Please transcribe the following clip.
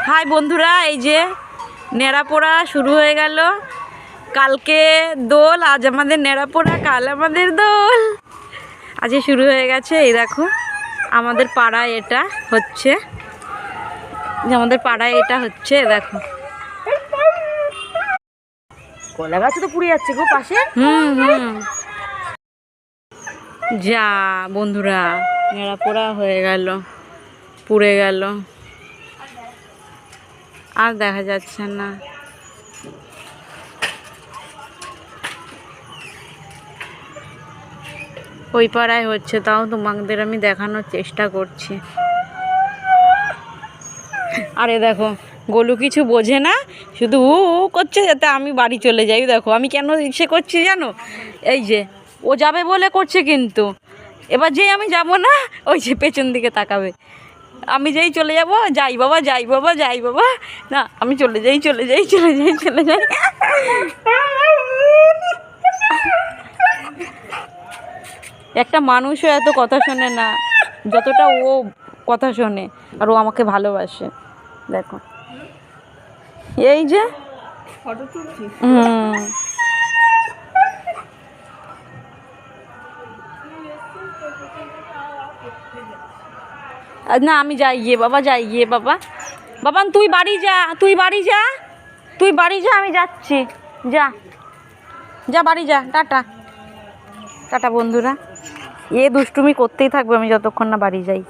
High বন্ধুরা, এই যে নেড়াপোড়া শুরু হয়ে গেল। কালকে দোল, আজ আমাদের নেড়াপোড়া, কাল আমাদের দোল। আজকে শুরু হয়ে গেছে। এই দেখো আমাদের পাড়ায় এটা হচ্ছে, দেখো কলা গাছ তো পুড়ে যাচ্ছে গো পাশে। যা বন্ধুরা, নেড়াপোড়া হয়ে গেল, পুড়ে গেল, আর দেখা যাচ্ছে না। ওই পাড়ায় হচ্ছে, তাও তোমাদের আমি দেখানোর চেষ্টা করছি। আরে দেখো গোলু কিছু বোঝে না, শুধু উ করছে যাতে আমি বাড়ি চলে যাই। দেখো আমি কেন ইচ্ছে করছি জানো, এই যে ও যাবে বলে করছে, কিন্তু এবার যেই আমি যাব না, ওই যে পেছন দিকে তাকাবে। আমি যেই চলে যাব, যাই বাবা যাই বাবা যাই বাবা, না আমি চলে যাই। একটা মানুষও এত কথা শোনে না যতটা ও কথা শোনে, আর ও আমাকে ভালোবাসে। দেখো এই যে না আমি যাই গিয়ে বাবা, বাবা তুই বাড়ি যা, আমি যাচ্ছি। যা বাড়ি যা, টাটা বন্ধুরা। এ দুষ্টুমি করতেই থাকবে আমি যতক্ষণ না বাড়ি যাই।